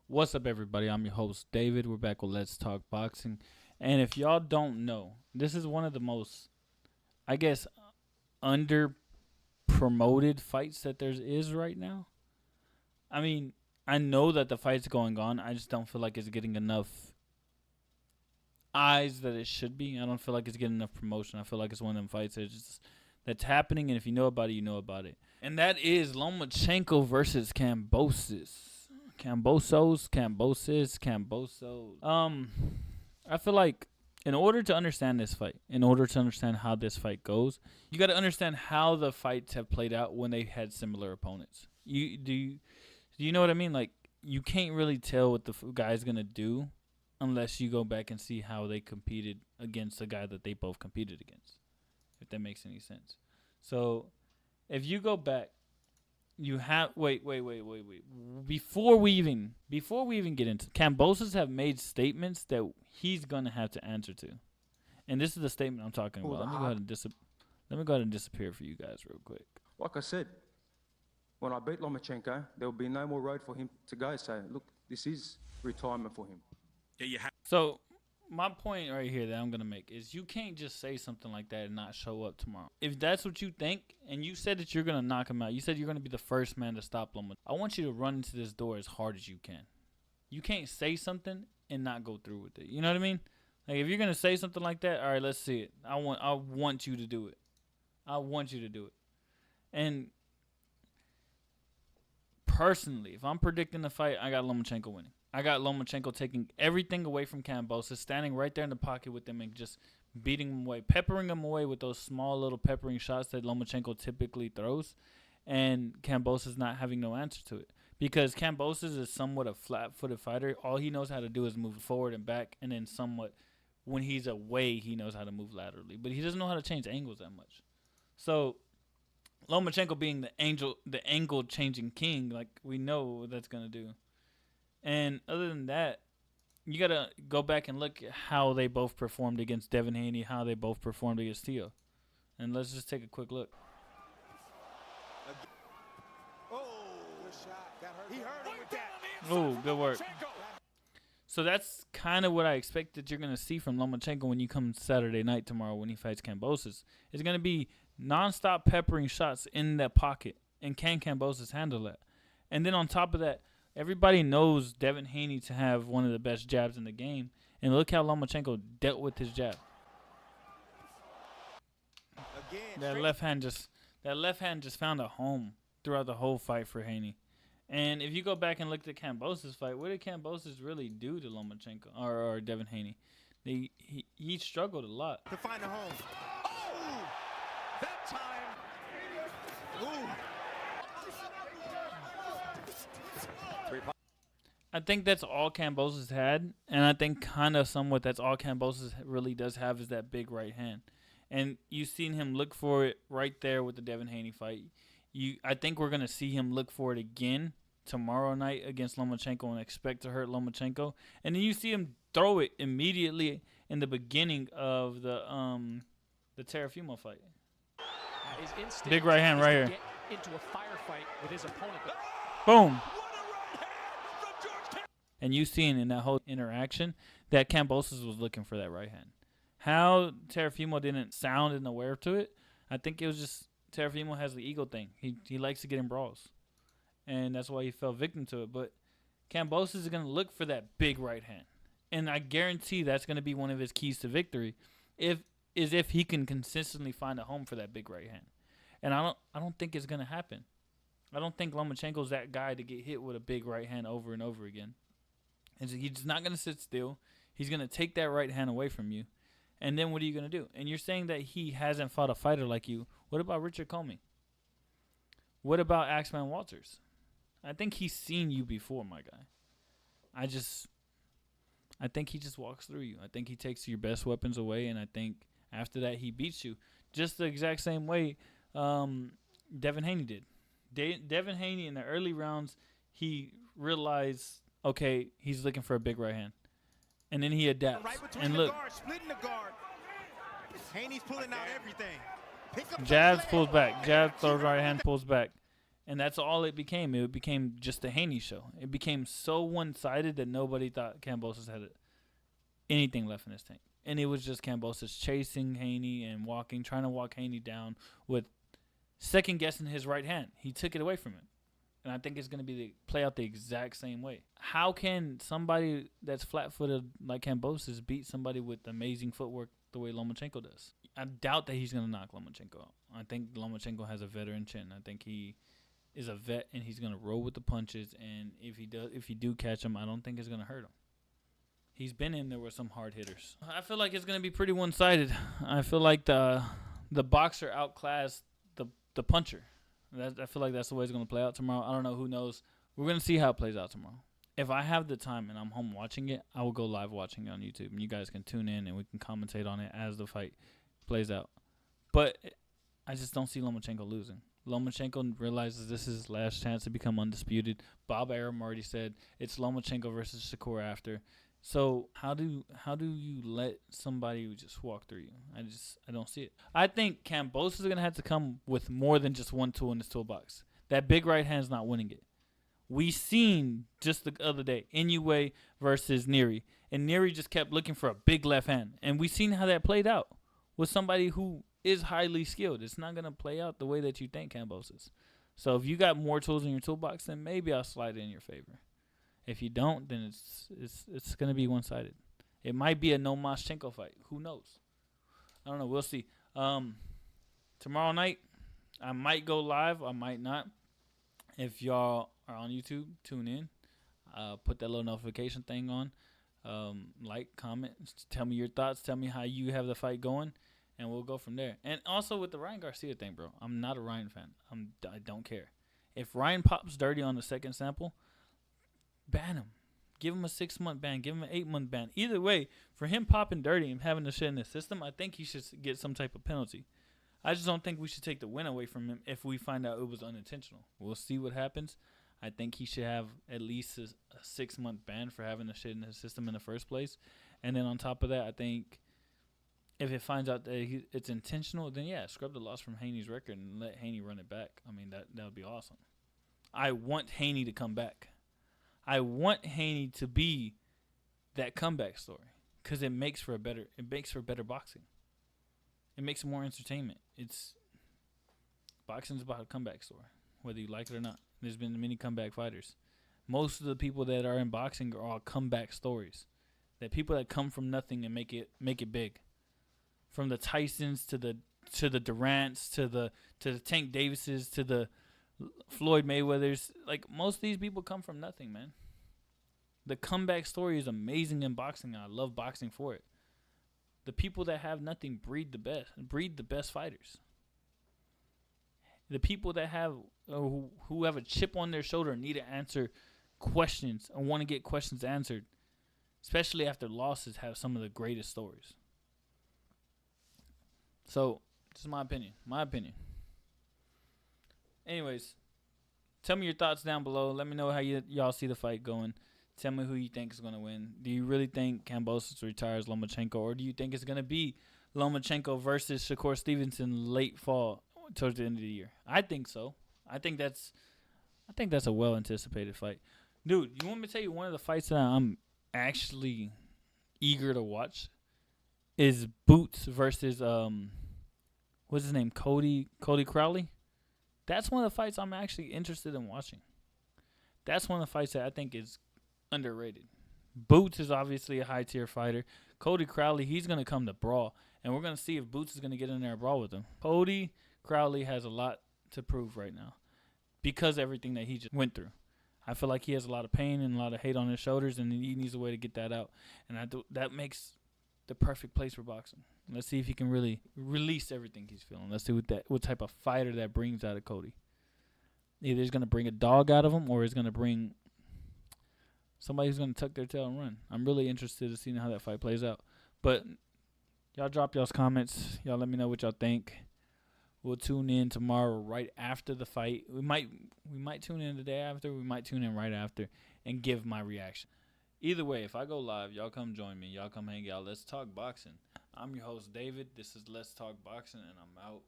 What's up, everybody? I'm your host, David. We're back with Let's Talk Boxing. And if y'all don't know, this is one of the most, I guess, under promoted fights that there is right now. I mean, I know that the fight's going on. I just don't feel like it's getting enough eyes that it should be. I don't feel like it's getting enough promotion. I feel like it's one of them fights that's happening, and if you know about it, you know about it. And that is Lomachenko versus Kambosos. I feel like in order to understand this fight, in order to understand how this fight goes, you got to understand how the fights have played out when they had similar opponents. Do you know what I mean? Like, you can't really tell what the guy's gonna do unless you go back and see how they competed against the guy that they both competed against. If that makes any sense. So, if you go back, you have wait. Before we even get into Kambosos have made statements that he's gonna have to answer to, and this is the statement I'm talking about. Let me go ahead and disappear for you guys real quick. Like I said, when I beat Lomachenko, there will be no more road for him to go. So, look, this is retirement for him. So my point right here that I'm gonna make is you can't just say something like that and not show up tomorrow. If that's what you think, and you said that you're gonna knock him out, you said you're gonna be the first man to stop Loma. I want you to run into this door as hard as you can. You can't say something and not go through with it. You know what I mean? Like, if you're gonna say something like that, all right, let's see it. I want you to do it. I want you to do it. And personally, if I'm predicting the fight, I got Lomachenko winning. I got Lomachenko taking everything away from Kambosos, standing right there in the pocket with him and just beating him away, peppering him away with those small little peppering shots that Lomachenko typically throws, and Kambosos not having no answer to it. Because Kambosos is somewhat a flat-footed fighter. All he knows how to do is move forward and back, and then somewhat, when he's away, he knows how to move laterally. But he doesn't know how to change angles that much. So Lomachenko being the angle-changing king, like we know what that's going to do. And other than that, you got to go back and look at how they both performed against Devin Haney, how they both performed against Tio. And let's just take a quick look. Oh, good shot. Got hurt. He hurt him with that. Oh, good work. So that's kind of what I expect that you're going to see from Lomachenko when you come Saturday night tomorrow when he fights Kambosos. It's going to be nonstop peppering shots in that pocket. And can Kambosos handle that? And then on top of that, everybody knows Devin Haney to have one of the best jabs in the game. And look how Lomachenko dealt with his jab. That left hand just found a home throughout the whole fight for Haney. And if you go back and look at the Kambosos fight, what did Kambosos really do to Lomachenko or Devin Haney? He struggled a lot. To find a home. Oh! That time. Ooh. I think that's all Kambosos had, and I think kind of somewhat that's all Kambosos really does have is that big right hand. And you've seen him look for it right there with the Devin Haney fight. I think we're going to see him look for it again tomorrow night against Lomachenko and expect to hurt Lomachenko. And then you see him throw it immediately in the beginning of the Teofimo fight. Big right hand right here. Into a firefight with his opponent. Boom. And you seen in that whole interaction that Kambosos was looking for that right hand. How Teofimo didn't sound and aware to it, I think it was just Teofimo has the ego thing. He likes to get in brawls. And that's why he fell victim to it. But Kambosos is going to look for that big right hand. And I guarantee that's going to be one of his keys to victory if he can consistently find a home for that big right hand. And I don't think it's going to happen. I don't think Lomachenko's that guy to get hit with a big right hand over and over again. And so he's not going to sit still. He's going to take that right hand away from you. And then what are you going to do? And you're saying that he hasn't fought a fighter like you. What about Richard Comey? What about Axeman Walters? I think he's seen you before, my guy. I think he just walks through you. I think he takes your best weapons away, and I think after that he beats you. Just the exact same way Devin Haney did. Devin Haney in the early rounds, he realized, okay, he's looking for a big right hand. And then he adapts. Right and the look. guard, splitting the guard. Haney's pulling out everything. Jabs pulls back. Jab throws right hand, pulls back. And that's all it became. It became just a Haney show. It became so one-sided that nobody thought Kambosos had anything left in his tank. And it was just Kambosos chasing Haney and trying to walk Haney down with second-guessing his right hand. He took it away from him. And I think it's going to play out the exact same way. How can somebody that's flat-footed like Kambosos beat somebody with amazing footwork the way Lomachenko does? I doubt that he's going to knock Lomachenko out. I think Lomachenko has a veteran chin. I think he is a vet, and he's going to roll with the punches. And if you do catch him, I don't think it's going to hurt him. He's been in there with some hard hitters. I feel like it's going to be pretty one-sided. I feel like the boxer outclassed the puncher. I feel like that's the way it's going to play out tomorrow. I don't know. Who knows? We're going to see how it plays out tomorrow. If I have the time and I'm home watching it, I will go live watching it on YouTube. And you guys can tune in and we can commentate on it as the fight plays out. But I just don't see Lomachenko losing. Lomachenko realizes this is his last chance to become undisputed. Bob Arum already said it's Lomachenko versus Shakur after. So how do you let somebody just walk through you? I don't see it. I think Kambosos is gonna have to come with more than just one tool in his toolbox. That big right hand's not winning it. We seen just the other day Inoue versus Neri, and Neri just kept looking for a big left hand, and we seen how that played out with somebody who is highly skilled. It's not gonna play out the way that you think Kambosos. So if you got more tools in your toolbox, then maybe I'll slide it in your favor. If you don't, then it's going to be one-sided. It might be a no Lomachenko fight. Who knows? I don't know. We'll see. Tomorrow night, I might go live. I might not. If y'all are on YouTube, tune in. Put that little notification thing on. Like, comment. Tell me your thoughts. Tell me how you have the fight going, and we'll go from there. And also with the Ryan Garcia thing, bro, I'm not a Ryan fan. I don't care. If Ryan pops dirty on the second sample, ban him. Give him a 6-month ban. Give him an 8-month ban. Either way, for him popping dirty and having the shit in the system, I think he should get some type of penalty. I just don't think we should take the win away from him if we find out it was unintentional. We'll see what happens. I think he should have at least a 6-month ban for having the shit in his system in the first place. And then on top of that, I think if it finds out that it's intentional, then yeah, scrub the loss from Haney's record and let Haney run it back. I mean, that would be awesome. I want Haney to come back. I want Haney to be that comeback story because it makes for better boxing. It makes more entertainment. Boxing's about a comeback story, whether you like it or not. There's been many comeback fighters. Most of the people that are in boxing are all comeback stories. That people that come from nothing and make it big. From the Tysons to the Durants to the Tank Davises to the Floyd Mayweathers, like most of these people come from nothing, man. The comeback story is amazing in boxing. I love boxing for it. The people that have nothing breed the best fighters. The people that have who have a chip on their shoulder and need to answer questions and want to get questions answered, especially after losses, have some of the greatest stories. So, this is my opinion. Anyways, tell me your thoughts down below. Let me know how y'all see the fight going. Tell me who you think is going to win. Do you really think Kambosos retires Lomachenko, or do you think it's going to be Lomachenko versus Shakur Stevenson late fall towards the end of the year? I think so. I think that's a well-anticipated fight. Dude, you want me to tell you one of the fights that I'm actually eager to watch is Boots versus what's his name? Cody Crowley? That's one of the fights I'm actually interested in watching. That's one of the fights that I think is underrated. Boots is obviously a high-tier fighter. Cody Crowley, he's going to come to brawl, and we're going to see if Boots is going to get in there and brawl with him. Cody Crowley has a lot to prove right now because of everything that he just went through. I feel like he has a lot of pain and a lot of hate on his shoulders, and he needs a way to get that out. And that makes the perfect place for boxing. Let's see if he can really release everything he's feeling. Let's see what type of fighter that brings out of Cody. Either he's going to bring a dog out of him or he's going to bring somebody who's going to tuck their tail and run. I'm really interested in seeing how that fight plays out. But y'all drop y'all's comments. Y'all let me know what y'all think. We'll tune in tomorrow right after the fight. We might tune in the day after. We might tune in right after and give my reaction. Either way, if I go live, y'all come join me. Y'all come hang out. Let's talk boxing. I'm your host, David. This is Let's Talk Boxing, and I'm out.